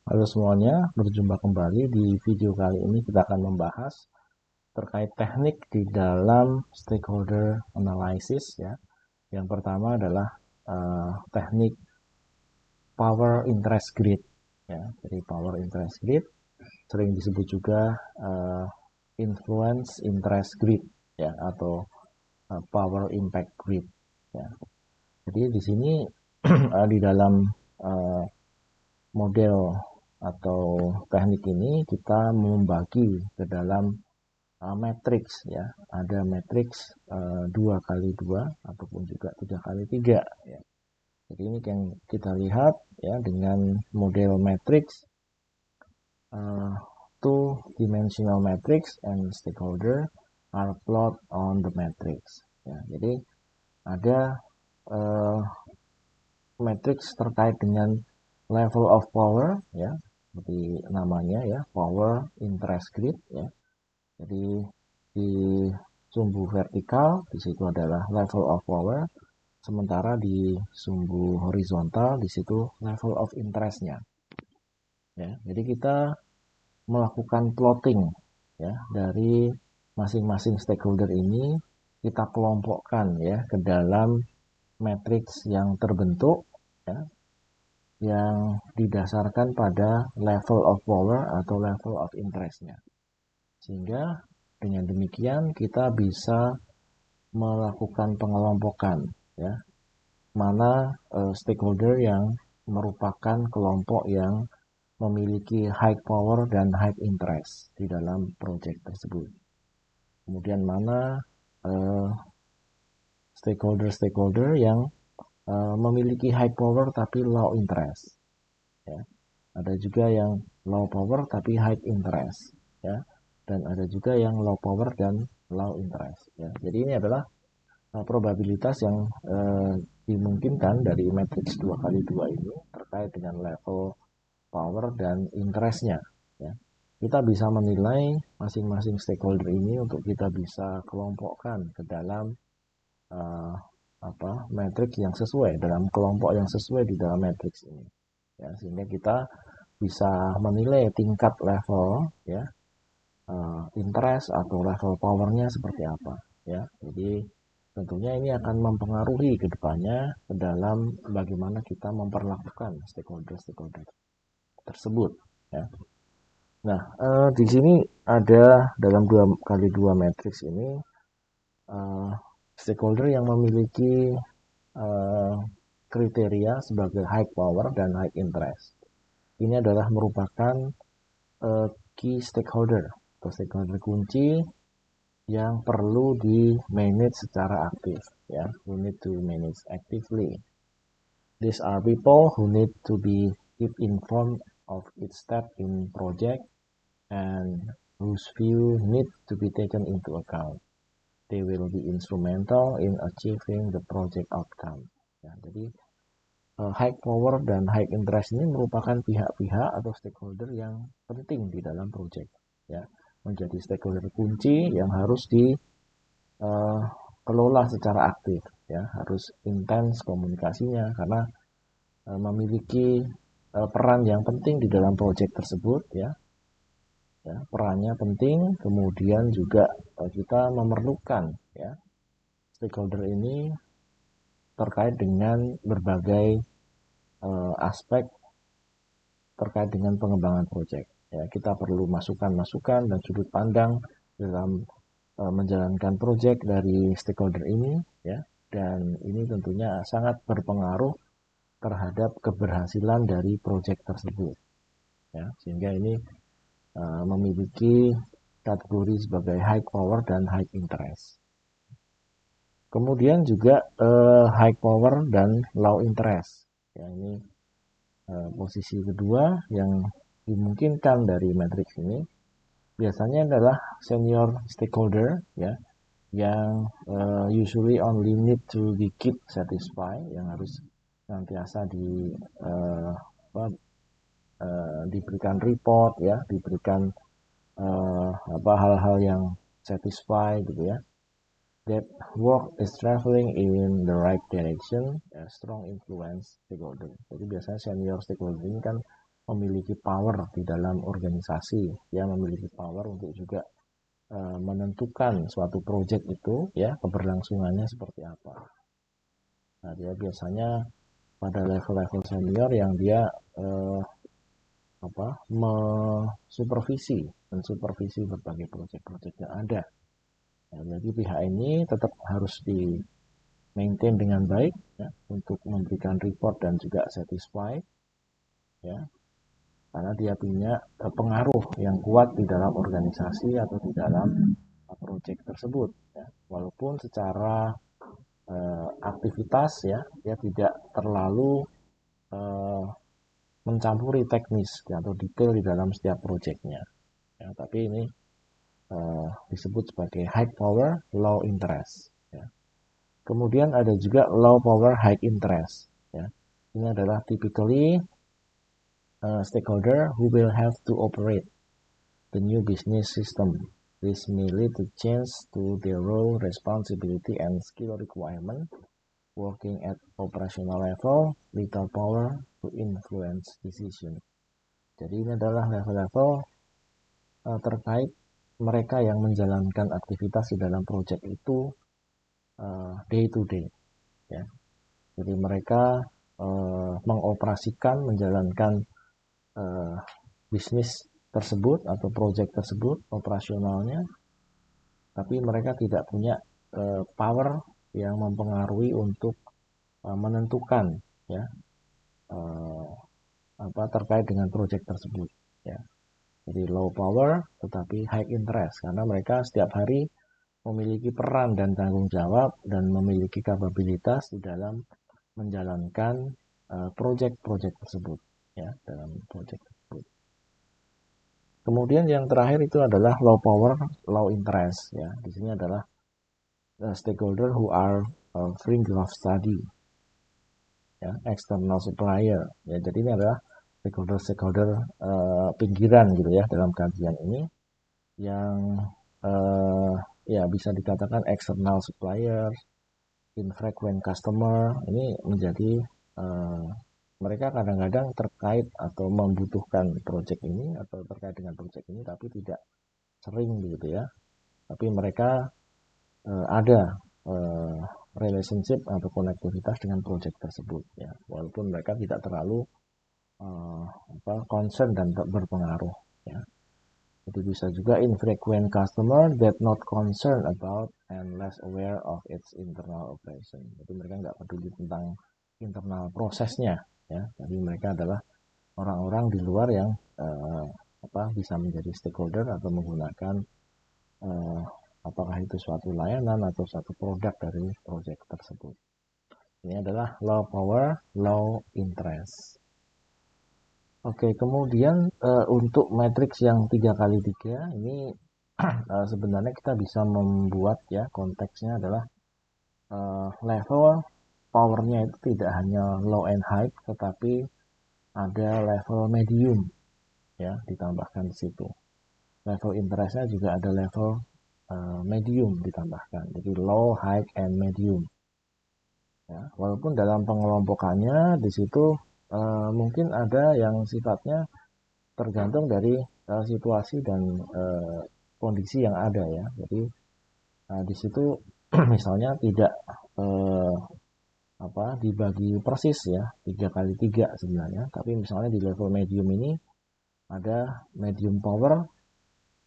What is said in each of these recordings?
Halo semuanya, berjumpa kembali di video kali ini kita akan membahas terkait teknik di dalam stakeholder analysis ya. Yang pertama adalah teknik power interest grid ya. Jadi power interest grid sering disebut juga influence interest grid ya atau power impact grid ya. Jadi di sini di dalam uh, model atau teknik ini kita membagi ke dalam matriks ya. Ada matriks 2 kali 2 ataupun juga 3 kali 3 ya. Jadi ini yang kita lihat ya dengan model matriks two dimensional matrix and stakeholder are plot on the matrix ya. Jadi ada uh, matriks terkait dengan level of power ya, seperti namanya ya, power interest grid ya. Jadi di sumbu vertikal di situ adalah level of power, sementara di sumbu horizontal di situ level of interestnya ya. Jadi kita melakukan plotting ya dari masing-masing stakeholder ini, kita kelompokkan ya ke dalam matriks yang terbentuk ya, yang didasarkan pada level of power atau level of interestnya. Sehingga dengan demikian kita bisa melakukan pengelompokan ya, mana stakeholder yang merupakan kelompok yang memiliki high power dan high interest di dalam project tersebut. Kemudian mana stakeholder-stakeholder yang memiliki high power tapi low interest ya. Ada juga yang low power tapi high interest ya, dan ada juga yang low power dan low interest ya. Jadi ini adalah probabilitas yang dimungkinkan dari matriks 2 kali 2 ini terkait dengan level power dan interestnya ya. Kita bisa menilai masing-masing stakeholder ini untuk kita bisa kelompokkan ke dalam uh, matriks yang sesuai, dalam kelompok yang sesuai di dalam matriks ini ya, sehingga kita bisa menilai tingkat level ya, interest atau level powernya seperti apa ya. Jadi tentunya ini akan mempengaruhi ke depannya ke dalam bagaimana kita memperlakukan stakeholder-stakeholder tersebut ya. Nah, di sini ada dalam 2 kali 2 matriks ini stakeholder yang memiliki kriteria sebagai high power dan high interest. Ini adalah merupakan key stakeholder atau stakeholder kunci yang perlu di manage secara aktif ya. We need to manage actively. These are people who need to be keep informed of each step in project and whose view need to be taken into account. They will be instrumental in achieving the project outcome ya. Jadi high power dan high interest ini merupakan pihak-pihak atau stakeholder yang penting di dalam project ya, menjadi stakeholder kunci yang harus dikelola secara aktif ya, harus intens komunikasinya karena memiliki peran yang penting di dalam project tersebut ya. Ya, perannya penting, kemudian juga kita memerlukan ya stakeholder ini terkait dengan berbagai aspek terkait dengan pengembangan proyek. Ya, kita perlu masukan-masukan dan sudut pandang dalam menjalankan proyek dari stakeholder ini ya, dan ini tentunya sangat berpengaruh terhadap keberhasilan dari proyek tersebut ya, sehingga ini memiliki kategori sebagai high power dan high interest. Kemudian juga high power dan low interest ya, ini posisi kedua yang dimungkinkan dari matriks ini biasanya adalah senior stakeholder ya, yang usually only need to be keep satisfied, yang harus senantiasa diberikan report ya, diberikan hal-hal yang satisfy gitu ya. That work is traveling in the right direction, a strong influence stakeholder. Jadi biasanya senior stakeholder ini kan memiliki power di dalam organisasi, dia memiliki power untuk juga menentukan suatu proyek itu ya keberlangsungannya seperti apa. Nah, dia biasanya pada level-level senior yang dia mensupervisi berbagai proyek-proyek yang ada. Nah, jadi pihak ini tetap harus di maintain dengan baik ya, untuk memberikan report dan juga satisfy ya, karena dia punya pengaruh yang kuat di dalam organisasi atau di dalam proyek tersebut ya. Walaupun secara aktivitas ya dia tidak terlalu mencampuri teknis ya, atau detail di dalam setiap proyeknya ya, tapi ini disebut sebagai high power low interest ya. Kemudian ada juga low power high interest ya. Ini adalah typically stakeholder who will have to operate the new business system. This may lead to change to their role, responsibility, and skill requirement. Working at operational level, little power to influence decision. Jadi ini adalah level-level terkait mereka yang menjalankan aktivitas di dalam proyek itu day to day. Ya. Jadi mereka mengoperasikan, menjalankan bisnis tersebut atau proyek tersebut operasionalnya, tapi mereka tidak punya power yang mempengaruhi untuk menentukan ya terkait dengan proyek tersebut ya. Jadi low power tetapi high interest karena mereka setiap hari memiliki peran dan tanggung jawab dan memiliki kapabilitas di dalam menjalankan proyek-proyek tersebut ya, dalam proyek tersebut. Kemudian yang terakhir itu adalah low power, low interest ya. Di sini adalah stakeholder who are fringe of study ya, external supplier ya. Jadi ini adalah stakeholder pinggiran gitu ya dalam kajian ini yang ya bisa dikatakan external supplier, infrequent customer. Ini menjadi mereka kadang-kadang terkait atau membutuhkan proyek ini atau terkait dengan proyek ini tapi tidak sering gitu ya. Tapi mereka ada relationship atau konektivitas dengan proyek tersebut ya. Walaupun mereka tidak terlalu concern dan berpengaruh ya. Jadi bisa juga infrequent customer that not concerned about and less aware of its internal operation. Jadi mereka nggak peduli tentang internal prosesnya ya. Jadi mereka adalah orang-orang di luar yang bisa menjadi stakeholder atau menggunakan apakah itu suatu layanan atau suatu produk dari proyek tersebut. Ini adalah low power, low interest. Oke, kemudian untuk matriks yang 3x3 ini sebenarnya kita bisa membuat ya, konteksnya adalah level powernya itu tidak hanya low and high, tetapi ada level medium ya ditambahkan di situ. Level interestnya juga ada level medium ditambahkan. Jadi low, high, and medium. Ya, walaupun dalam pengelompokannya di situ mungkin ada yang sifatnya tergantung dari situasi dan kondisi yang ada ya. Jadi di situ misalnya tidak dibagi persis ya 3x3 sebenarnya, tapi misalnya di level medium ini ada medium power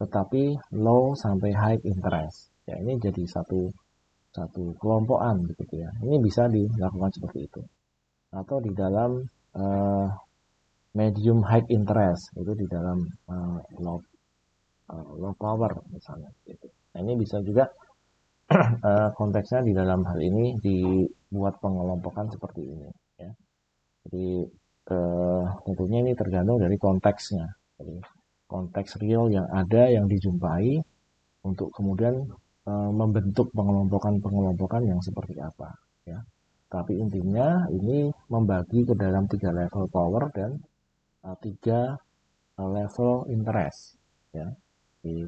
tetapi low sampai high interest. Ya ini jadi satu kelompokan begitu ya. Ini bisa dilakukan seperti itu. Atau di dalam medium high interest itu di dalam low power misalnya gitu. Nah, ini bisa juga konteksnya di dalam hal ini dibuat pengelompokan seperti ini ya. Jadi tentunya ini tergantung dari konteksnya. Jadi konteks real yang ada yang dijumpai untuk kemudian membentuk pengelompokan yang seperti apa ya. Tapi intinya ini membagi ke dalam 3 level power dan 3 level interest ya. Jadi,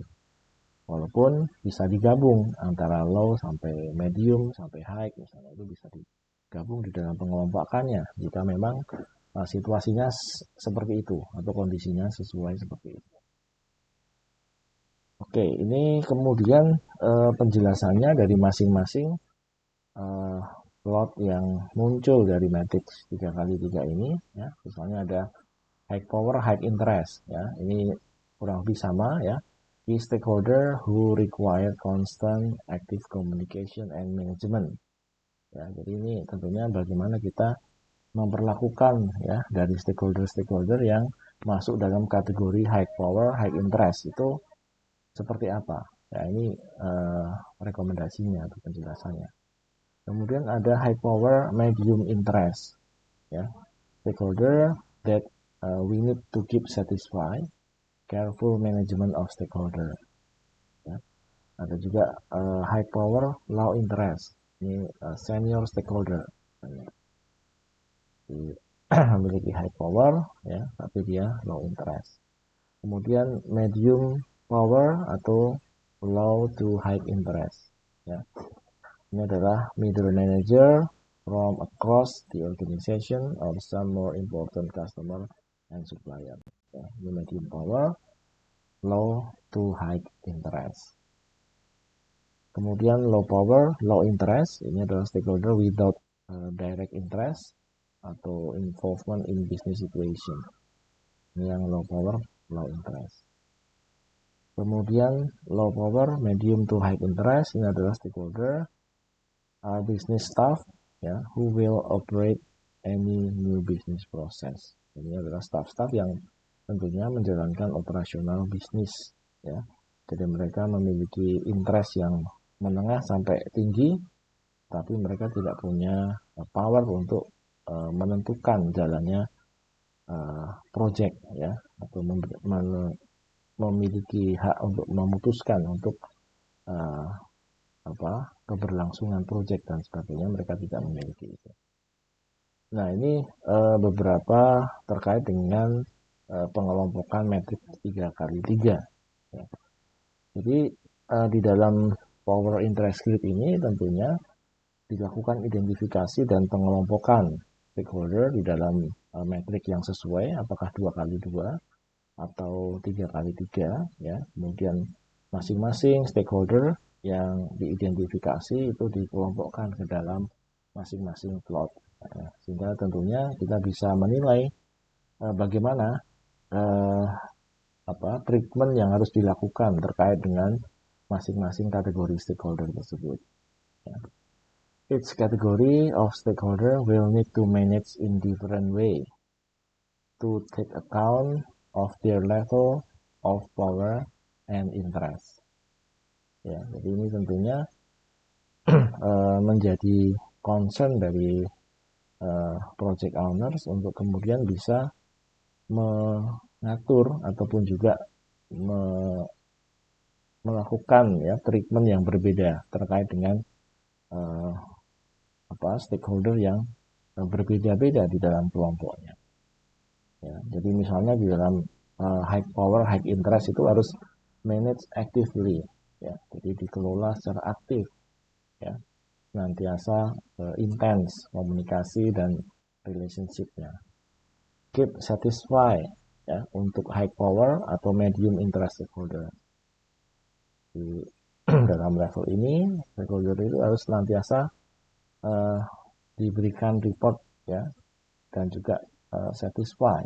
walaupun bisa digabung antara low sampai medium sampai high misalnya, itu bisa digabung di dalam pengelompokannya jika memang situasinya seperti itu atau kondisinya sesuai seperti itu. Oke, ini kemudian penjelasannya dari masing-masing plot yang muncul dari matrix 3x3 ini, ya. Misalnya ada high power, high interest, ya. Ini kurang lebih sama, ya. Key stakeholder who require constant active communication and management. Ya, jadi ini tentunya bagaimana kita memperlakukan, ya, dari stakeholder-stakeholder yang masuk dalam kategori high power, high interest itu seperti apa. Ya, ini rekomendasinya atau penjelasannya. Kemudian ada high power, medium interest, ya, stakeholder that we need to keep satisfied, careful management of stakeholder. Ya. Ada juga high power, low interest, ini senior stakeholder. Memiliki high power, ya, tapi dia low interest. Kemudian medium power atau low to high interest, ya. Ini adalah middle manager from across the organization or some more important customer and supplier. Ya, ini medium power, low to high interest. Kemudian low power, low interest, ini adalah stakeholder without direct interest atau involvement in business situation. Ini yang low power, low interest. Kemudian low power, medium to high interest, ini adalah stakeholder business staff, ya, who will operate any new business process. Ini adalah staff-staff yang tentunya menjalankan operasional bisnis, ya. Jadi mereka memiliki interest yang menengah sampai tinggi, tapi mereka tidak punya power untuk menentukan jalannya project, ya, atau memiliki hak untuk memutuskan untuk keberlangsungan project dan sebagainya. Mereka tidak memiliki itu. Nah, ini beberapa terkait dengan pengelompokan matriks 3x3, ya. Jadi di dalam power interest grid ini tentunya dilakukan identifikasi dan pengelompokan stakeholder di dalam matrik yang sesuai, apakah 2x2 atau 3x3, ya. Kemudian masing-masing stakeholder yang diidentifikasi itu dikelompokkan ke dalam masing-masing plot, sehingga tentunya kita bisa menilai bagaimana treatment yang harus dilakukan terkait dengan masing-masing kategori stakeholder tersebut, ya. Each category of stakeholder will need to manage in different way to take account of their level of power and interest. Ya, jadi ini tentunya menjadi concern dari project owners untuk kemudian bisa mengatur ataupun juga melakukan, ya, treatment yang berbeda terkait dengan stakeholder yang berbeda-beda di dalam kelompoknya. Ya, jadi misalnya di dalam high power, high interest itu harus manage actively, ya, jadi dikelola secara aktif, ya, senantiasa intens komunikasi dan relationship-nya. Keep satisfied, ya, untuk high power atau medium interest stakeholder. Di dalam level ini stakeholder itu harus senantiasa diberikan report, ya, dan juga satisfy.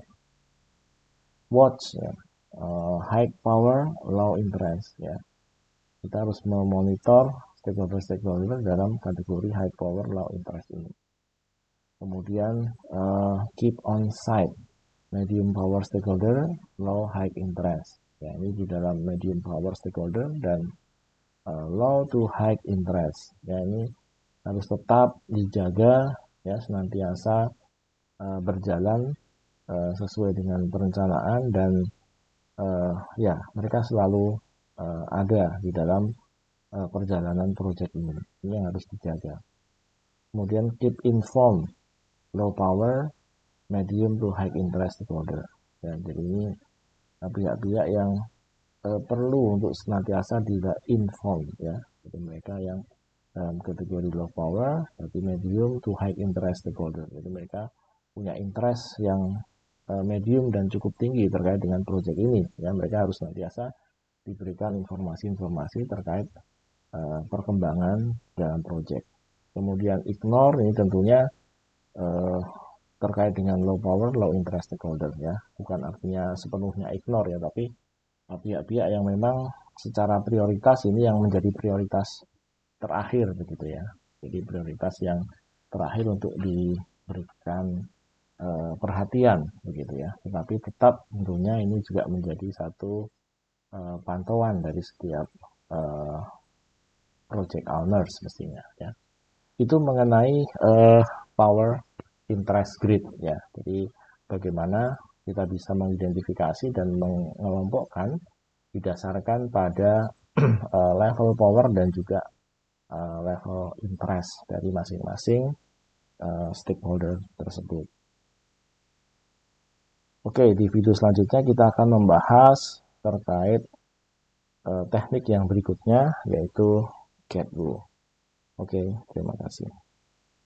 Watch, ya, high power, low interest, ya. Kita harus memonitor stakeholder dalam kategori high power, low interest ini. Kemudian keep on site, medium power stakeholder, low high interest. Ya, ini di dalam medium power stakeholder dan low to high interest. Ya, ini harus tetap dijaga, ya, senantiasa berjalan sesuai dengan perencanaan dan ya, mereka selalu ada di dalam perjalanan proyek ini. Ini yang harus dijaga. Kemudian keep informed, low power, medium to high interest stakeholder. Ya, jadi ini pihak-pihak yang perlu untuk senantiasa inform, ya. Jadi mereka yang dalam kategori low power, tapi medium to high interest stakeholder. Jadi mereka punya interest yang medium dan cukup tinggi terkait dengan proyek ini. Ya, mereka harus senantiasa diberikan informasi-informasi terkait perkembangan dalam proyek. Kemudian ignore ini tentunya terkait dengan low power, low interest stakeholder ya. Bukan artinya sepenuhnya ignore ya, tapi pihak-pihak yang memang secara prioritas ini yang menjadi prioritas terakhir begitu ya. Jadi prioritas yang terakhir untuk diberikan perhatian begitu ya. Tetapi tetap tentunya ini juga menjadi satu pantauan dari setiap project owners mestinya ya. Itu mengenai power interest grid ya. Jadi bagaimana kita bisa mengidentifikasi dan mengelompokkan didasarkan pada level power dan juga level interest dari masing-masing stakeholder tersebut. Oke, di video selanjutnya kita akan membahas terkait teknik yang berikutnya yaitu gate rule. Oke, terima kasih.